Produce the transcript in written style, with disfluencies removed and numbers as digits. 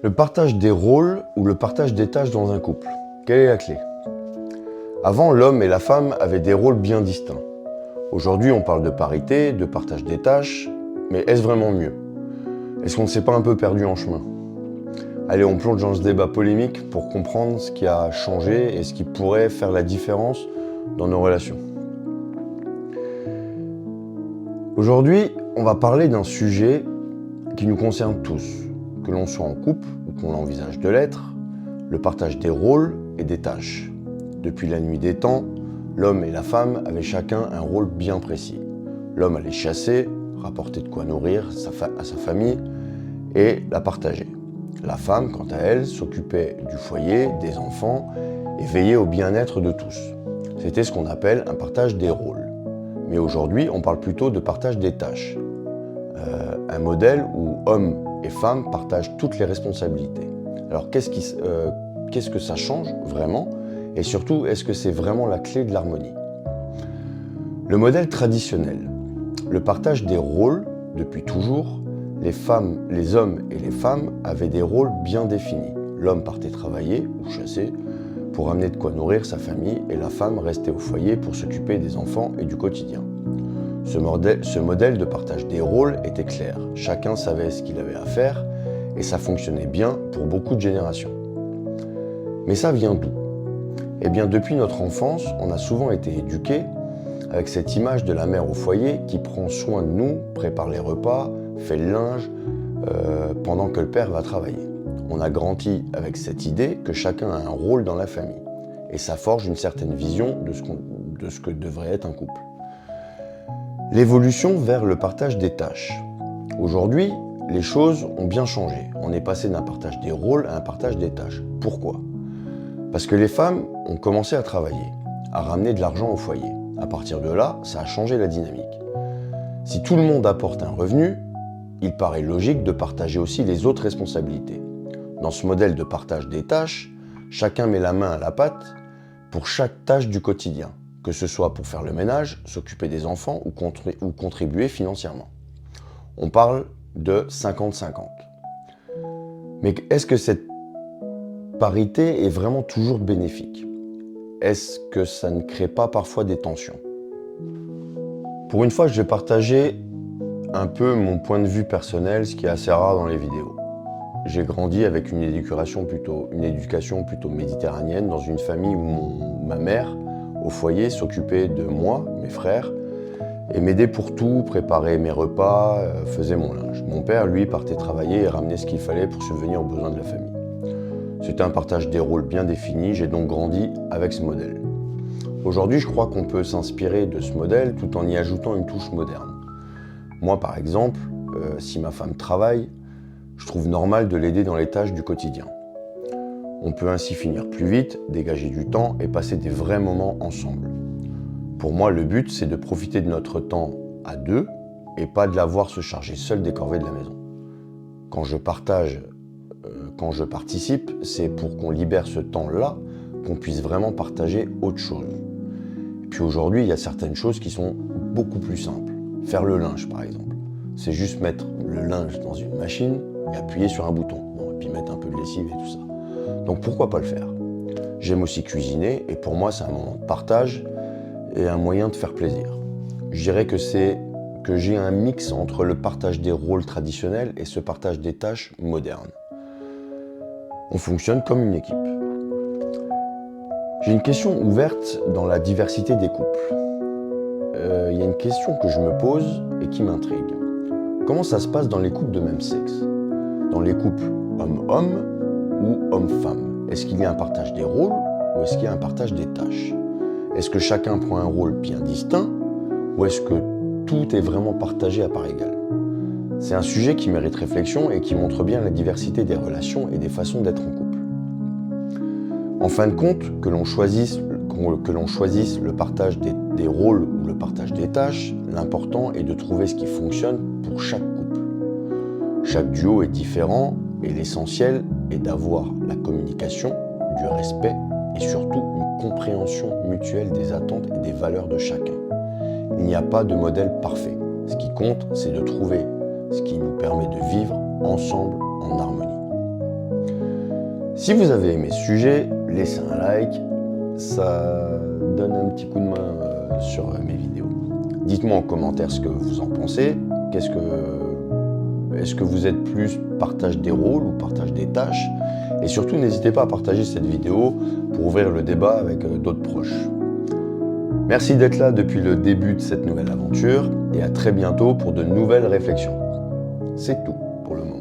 Le partage des rôles ou le partage des tâches dans un couple. Quelle est la clé? Avant, l'homme et la femme avaient des rôles bien distincts. Aujourd'hui, on parle de parité, de partage des tâches, mais est-ce vraiment mieux? Est-ce qu'on ne s'est pas un peu perdu en chemin? Allez, on plonge dans ce débat polémique pour comprendre ce qui a changé et ce qui pourrait faire la différence dans nos relations. Aujourd'hui, on va parler d'un sujet qui nous concerne tous, que l'on soit en couple ou qu'on envisage de l'être, le partage des rôles et des tâches. Depuis la nuit des temps, l'homme et la femme avaient chacun un rôle bien précis. L'homme allait chasser, rapporter de quoi nourrir à sa famille et la partager. La femme, quant à elle, s'occupait du foyer, des enfants et veillait au bien-être de tous. C'était ce qu'on appelle un partage des rôles. Mais aujourd'hui, on parle plutôt de partage des tâches. Un modèle où hommes et femmes partagent toutes les responsabilités. Alors qu'est-ce que ça change vraiment? Et surtout, est-ce que c'est vraiment la clé de l'harmonie? Le modèle traditionnel, le partage des rôles, depuis toujours, les hommes et les femmes avaient des rôles bien définis. L'homme partait travailler ou chasser pour amener de quoi nourrir sa famille et la femme restait au foyer pour s'occuper des enfants et du quotidien. Ce modèle de partage des rôles était clair. Chacun savait ce qu'il avait à faire et ça fonctionnait bien pour beaucoup de générations. Mais ça vient d'où? Eh bien, depuis notre enfance, on a souvent été éduqués avec cette image de la mère au foyer qui prend soin de nous, prépare les repas, fait le linge pendant que le père va travailler. On a grandi avec cette idée que chacun a un rôle dans la famille et ça forge une certaine vision de ce que devrait être un couple. L'évolution vers le partage des tâches. Aujourd'hui, les choses ont bien changé. On est passé d'un partage des rôles à un partage des tâches. Pourquoi? Parce que les femmes ont commencé à travailler, à ramener de l'argent au foyer. À partir de là, ça a changé la dynamique. Si tout le monde apporte un revenu, il paraît logique de partager aussi les autres responsabilités. Dans ce modèle de partage des tâches, chacun met la main à la pâte pour chaque tâche du quotidien, que ce soit pour faire le ménage, s'occuper des enfants ou contribuer financièrement. On parle de 50-50. Mais est-ce que cette parité est vraiment toujours bénéfique? Est-ce que ça ne crée pas parfois des tensions? Pour une fois, je vais partager un peu mon point de vue personnel, ce qui est assez rare dans les vidéos. J'ai grandi avec une éducation plutôt méditerranéenne, dans une famille où ma mère, au foyer, s'occupait de moi, mes frères, et m'aidait pour tout, préparait mes repas, faisait mon linge. Mon père, lui, partait travailler et ramenait ce qu'il fallait pour subvenir aux besoins de la famille. C'était un partage des rôles bien défini, j'ai donc grandi avec ce modèle. Aujourd'hui, je crois qu'on peut s'inspirer de ce modèle tout en y ajoutant une touche moderne. Moi, par exemple, si ma femme travaille, je trouve normal de l'aider dans les tâches du quotidien. On peut ainsi finir plus vite, dégager du temps et passer des vrais moments ensemble. Pour moi, le but, c'est de profiter de notre temps à deux et pas de la voir se charger seule des corvées de la maison. Quand je participe, c'est pour qu'on libère ce temps-là, qu'on puisse vraiment partager autre chose. Et puis aujourd'hui, il y a certaines choses qui sont beaucoup plus simples. Faire le linge, par exemple. C'est juste mettre le linge dans une machine et appuyer sur un bouton. Bon, et puis mettre un peu de lessive et tout ça. Donc pourquoi pas le faire? J'aime aussi cuisiner et pour moi c'est un moment de partage et un moyen de faire plaisir. Je dirais que j'ai un mix entre le partage des rôles traditionnels et ce partage des tâches modernes. On fonctionne comme une équipe. J'ai une question ouverte dans la diversité des couples. Il y a une question que je me pose et qui m'intrigue. Comment ça se passe dans les couples de même sexe? Dans les couples homme-homme ou homme-femme? Est-ce qu'il y a un partage des rôles ou est-ce qu'il y a un partage des tâches? Est-ce que chacun prend un rôle bien distinct ou est-ce que tout est vraiment partagé à part égale? C'est un sujet qui mérite réflexion et qui montre bien la diversité des relations et des façons d'être en couple. En fin de compte, que l'on choisisse le partage des rôles ou le partage des tâches, l'important est de trouver ce qui fonctionne pour chaque couple. Chaque duo est différent et l'essentiel est d'avoir la communication, du respect et surtout une compréhension mutuelle des attentes et des valeurs de chacun. Il n'y a pas de modèle parfait. Ce qui compte, c'est de trouver ce qui nous permet de vivre ensemble en harmonie. Si vous avez aimé ce sujet, laissez un like, ça donne un petit coup de main sur mes vidéos. Dites-moi en commentaire ce que vous en pensez. Est-ce que vous êtes plus partage des rôles ou partage des tâches? Et surtout, n'hésitez pas à partager cette vidéo pour ouvrir le débat avec d'autres proches. Merci d'être là depuis le début de cette nouvelle aventure et à très bientôt pour de nouvelles réflexions. C'est tout pour le moment.